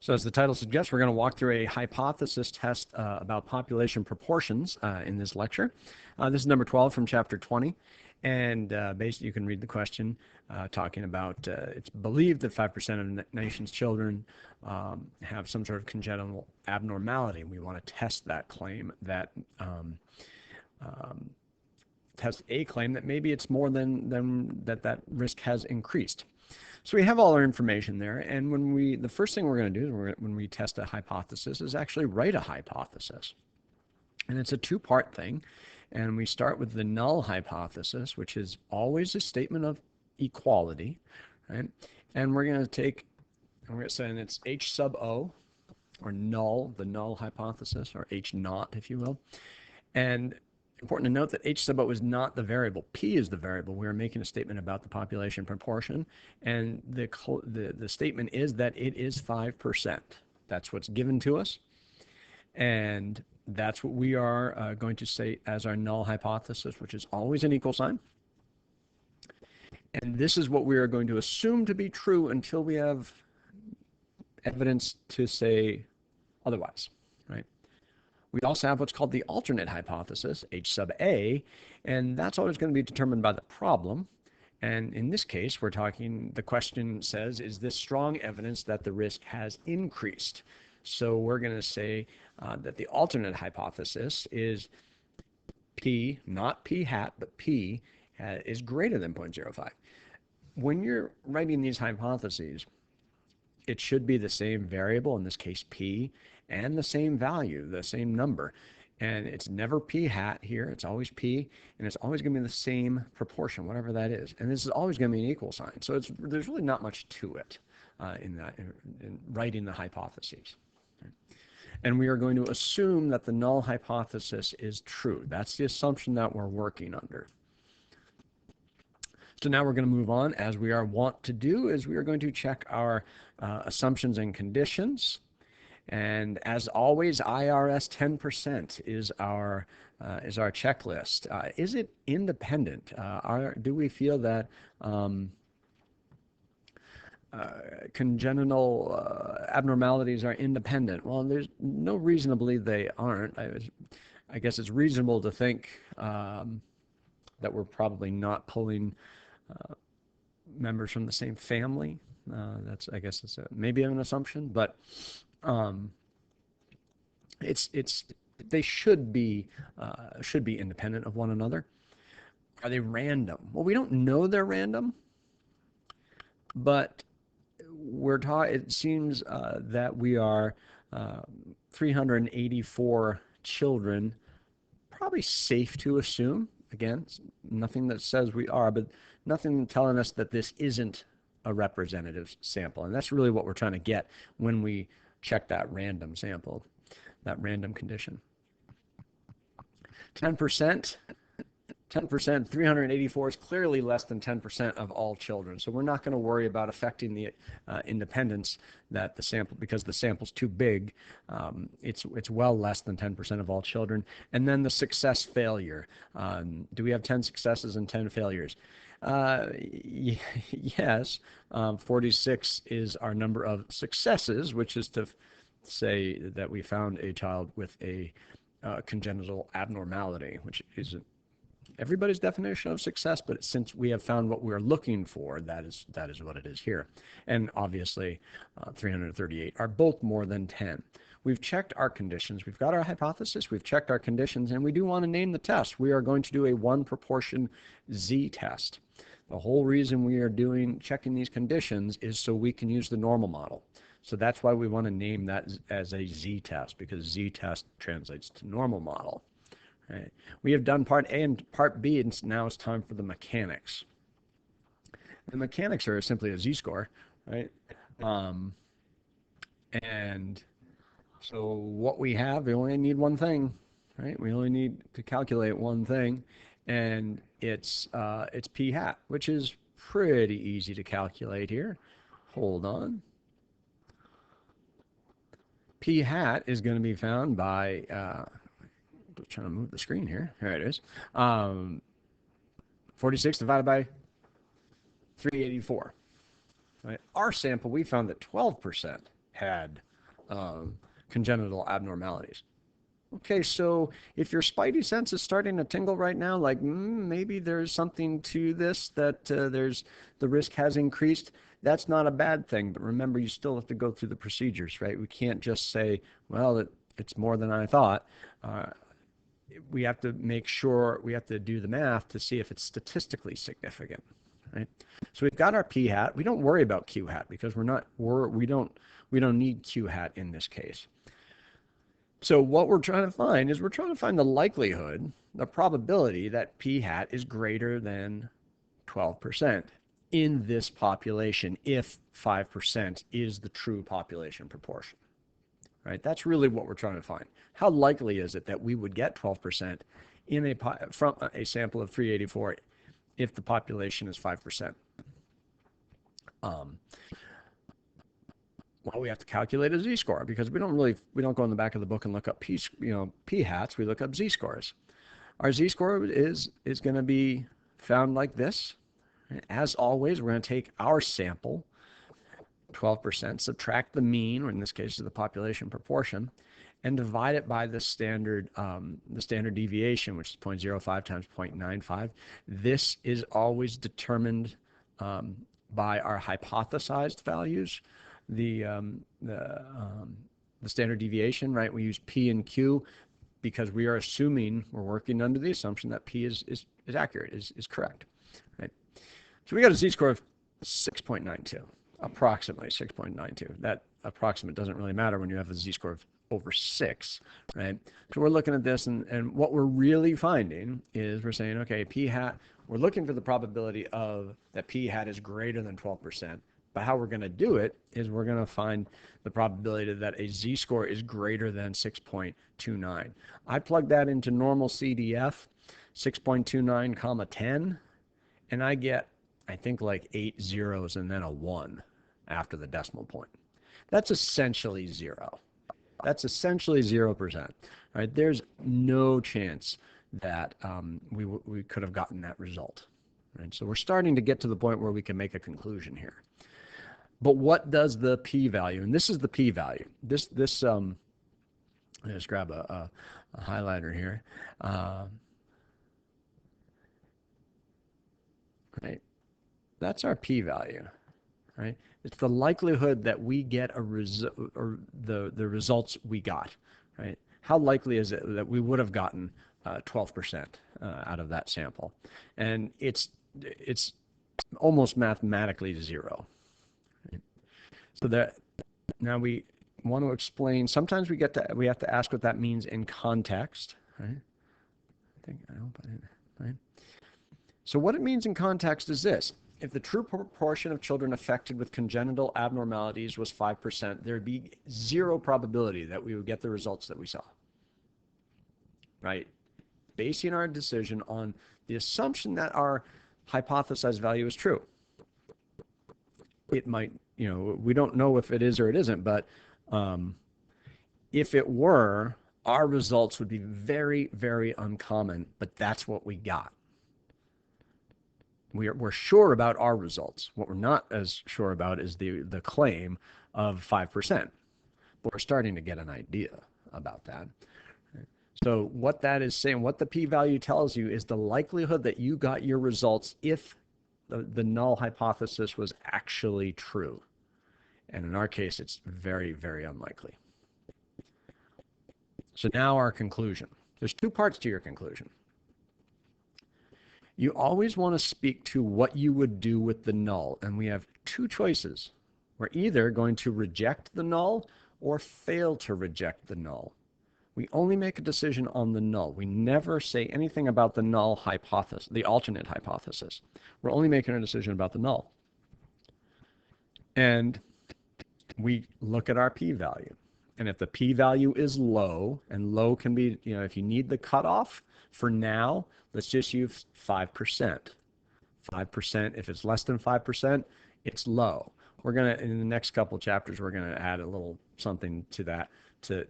So as the title suggests, we're going to walk through a hypothesis test about population proportions in this lecture. This is number 12 from chapter 20. And basically, you can read the question talking about it's believed that 5% of the nation's children have some sort of congenital abnormality. We want to test that claim, that test a claim that maybe it's more than that risk has increased. So we have all our information there, and the first thing we're going to do is when we test a hypothesis is actually write a hypothesis. And it's a two-part thing, and we start with the null hypothesis, which is always a statement of equality, right? And we're going to say it's H sub O, or null, the null hypothesis, or H naught, if you will. And important to note that H sub O is not the variable. P is the variable. We're making a statement about the population proportion, and the statement is that it is 5%. That's what's given to us, and that's what we are going to say as our null hypothesis, which is always an equal sign. And this is what we are going to assume to be true until we have evidence to say otherwise, right? We also have what's called the alternate hypothesis, H sub A, and that's always going to be determined by the problem. And in this case, the question says, is this strong evidence that the risk has increased? So we're going to say that the alternate hypothesis is P, not P hat, but P is greater than 0.05. When you're writing these hypotheses, it should be the same variable, in this case P, and the same value, the same number. And it's never P hat here, it's always P, and it's always going to be the same proportion, whatever that is. And this is always going to be an equal sign. So there's really not much to it in writing the hypotheses. And we are going to assume that the null hypothesis is true. That's the assumption that we're working under. So now we're going to move on, as we are wont to do, is we are going to check our assumptions and conditions. And as always, IRS 10% is our checklist. Is it independent? Do we feel that congenital abnormalities are independent? Well, there's no reason to believe they aren't. I guess it's reasonable to think that we're probably not pulling members from the same family. I guess it's maybe an assumption, but they should be independent of one another. Are they random? Well, we don't know they're random, but it seems that we are 384 children, probably safe to assume. Again, nothing that says we are, but nothing telling us that this isn't a representative sample. And that's really what we're trying to get when we check that random sample, that random condition. 10%, 384 is clearly less than 10% of all children. So we're not going to worry about affecting the independence that the sample, because the sample's too big. It's well less than 10% of all children. And then the success failure. Do we have 10 successes and 10 failures? Yes. 46 is our number of successes, which is to say that we found a child with a congenital abnormality, which is everybody's definition of success, but since we have found what we're looking for, that is what it is here. And obviously 338 are both more than 10. We've checked our conditions, we've got our hypothesis, we've checked our conditions, and we do want to name the test. We are going to do a one proportion Z test. The whole reason we are checking these conditions is so we can use the normal model. So that's why we want to name that as a Z test, because Z test translates to normal model. Right. We have done part A and part B, and now it's time for the mechanics. The mechanics are simply a Z-score, right? And so what we have, we only need one thing, right? We only need to calculate one thing, and it's P hat, which is pretty easy to calculate here. Hold on. P hat is going to be found by trying to move the screen here. There it is. 46 divided by 384. Right? Our sample, we found that 12% had congenital abnormalities. Okay, so if your spidey sense is starting to tingle right now, like maybe there's something to this, that the risk has increased, that's not a bad thing. But remember, you still have to go through the procedures, right? We can't just say, well, it's more than I thought. We have to make sure, we have to do the math to see if it's statistically significant, right? So we've got our p hat. We don't worry about q hat because we don't need q hat in this case. So what we're trying to find is we're trying to find the likelihood, the probability that p hat is greater than 12% in this population if 5% is the true population proportion, right? That's really what we're trying to find. How likely is it that we would get 12% from a sample of 384 if the population is 5%? Well, we have to calculate a z-score because we don't go in the back of the book and look up p hats. We look up z-scores. Our z-score is going to be found like this. As always, we're going to take our sample, 12%, subtract the mean, or in this case, the population proportion, and divide it by the standard deviation, which is 0.05 times 0.95. This is always determined by our hypothesized values. The standard deviation, right? We use P and Q because we are assuming, we're working under the assumption that P is accurate, is correct, right? So we got a z-score of 6.92, approximately 6.92. That approximate doesn't really matter when you have a z-score of over 6, right? So we're looking at this, and what we're really finding is we're saying, okay, p hat, we're looking for the probability of that p hat is greater than 12%. But how we're going to do it is we're going to find the probability that a z-score is greater than 6.29. I plug that into normal CDF, 6.29 comma 10, and I get, I think, like 8 zeros and then a 1 after the decimal point. That's essentially 0. That's essentially 0%. Right? There's no chance that we could have gotten that result. Right? So we're starting to get to the point where we can make a conclusion here. But what does the p-value? And this is the p-value. This let's grab a highlighter here. Right, that's our p-value. Right, it's the likelihood that we get a result, or the results we got. Right, how likely is it that we would have gotten 12% out of that sample? And it's almost mathematically 0. So that now we want to explain. Sometimes we have to ask what that means in context, right? I hope I didn't, right? So what it means in context is this: if the true proportion of children affected with congenital abnormalities was 5%, there'd be 0 probability that we would get the results that we saw. Right? Basing our decision on the assumption that our hypothesized value is true. It might, we don't know if it is or it isn't, but if it were, our results would be very, very uncommon, but that's what we got. We're sure about our results. What we're not as sure about is the claim of 5%. But we're starting to get an idea about that. So what that is saying, what the p-value tells you, is the likelihood that you got your results if the null hypothesis was actually true. And in our case, it's very, very unlikely. So now our conclusion. There's 2 parts to your conclusion. You always want to speak to what you would do with the null. And we have 2 choices. We're either going to reject the null or fail to reject the null. We only make a decision on the null. We never say anything about the null hypothesis, the alternate hypothesis. We're only making a decision about the null. And we look at our p-value. And if the p-value is low, and low can be, if you need the cutoff, for now, let's just use 5%. 5%, if it's less than 5%, it's low. We're going to, in the next couple chapters, we're going to add a little something to that to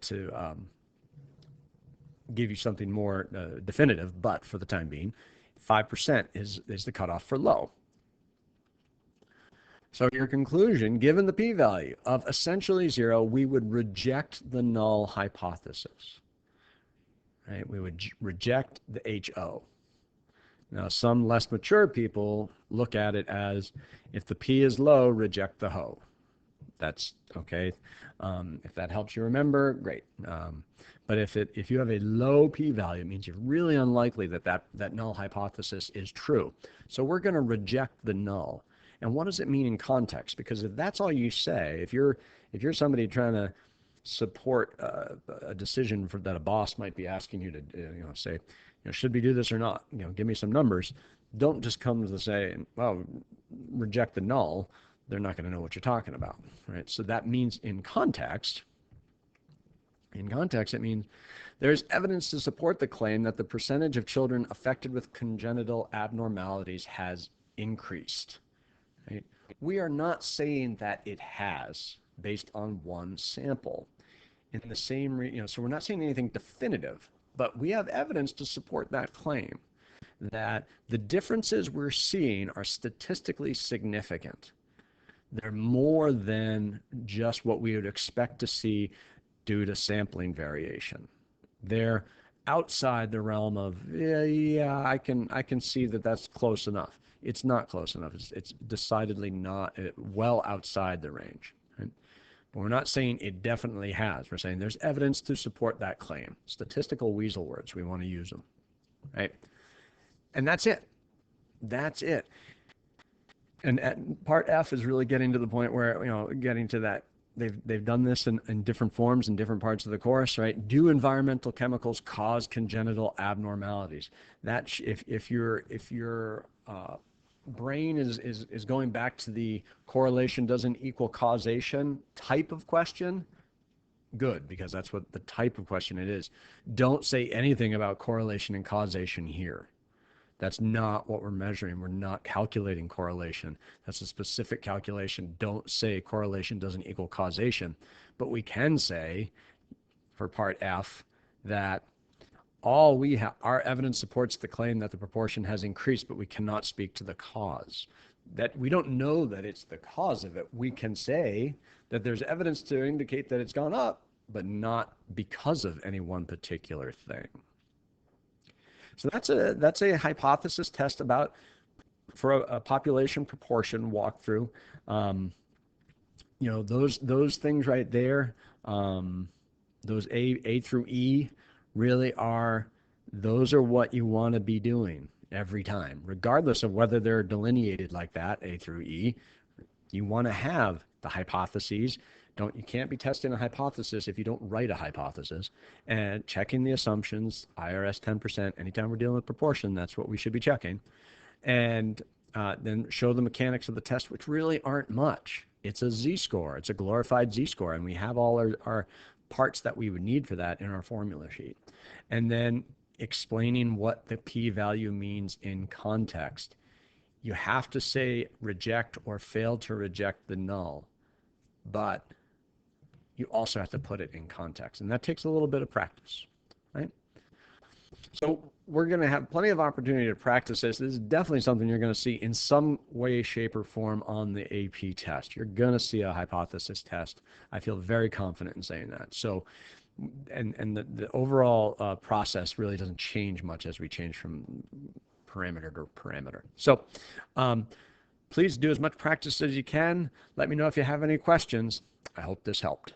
give you something more definitive, but for the time being, 5% is the cutoff for low. So your conclusion, given the p-value of essentially 0, we would reject the null hypothesis. Right? We would reject the HO. Now, some less mature people look at it as, if the p is low, reject the ho. That's okay. If that helps you remember, great. But if you have a low p-value, it means you're really unlikely that null hypothesis is true. So we're going to reject the null. And what does it mean in context? Because if that's all you say, if you're somebody trying to support a decision that a boss might be asking you to say, should we do this or not? Give me some numbers. Don't just come to say, well, reject the null. They're not going to know what you're talking about, right? So that means in context, it means there's evidence to support the claim that the percentage of children affected with congenital abnormalities has increased. Right? We are not saying that it has based on one sample. In the same, so we're not saying anything definitive, but we have evidence to support that claim that the differences we're seeing are statistically significant. They're more than just what we would expect to see due to sampling variation. They're outside the realm of, yeah, I can see that that's close enough. It's not close enough. It's decidedly not well outside the range. Right? But we're not saying it definitely has. We're saying there's evidence to support that claim. Statistical weasel words, we want to use them. Right? And that's it. That's it. And part F is really getting to the point where, getting to that, they've done this in different forms in different parts of the course, right? Do environmental chemicals cause congenital abnormalities? That if your brain is going back to the correlation doesn't equal causation type of question, good, because that's what the type of question it is. Don't say anything about correlation and causation here. That's not what we're measuring. We're not calculating correlation. That's a specific calculation. Don't say correlation doesn't equal causation. But we can say, for part F, that our evidence supports the claim that the proportion has increased, but we cannot speak to the cause. That we don't know that it's the cause of it. We can say that there's evidence to indicate that it's gone up, but not because of any one particular thing. So that's a hypothesis test for a population proportion walkthrough. Those things right there, those A through E really those are what you want to be doing every time, regardless of whether they're delineated like that, A through E. You want to have the hypotheses. You can't be testing a hypothesis if you don't write a hypothesis, and checking the assumptions, IRS 10%. Anytime we're dealing with proportion, that's what we should be checking. And then show the mechanics of the test, which really aren't much. It's a z-score. It's a glorified z-score, and we have all our parts that we would need for that in our formula sheet. And then explaining what the p-value means in context. You have to say reject or fail to reject the null, but you also have to put it in context, and that takes a little bit of practice, right? So we're going to have plenty of opportunity to practice this. This is definitely something you're going to see in some way, shape, or form on the AP test. You're going to see a hypothesis test. I feel very confident in saying that. So, and the overall process really doesn't change much as we change from parameter to parameter. So please do as much practice as you can. Let me know if you have any questions. I hope this helped.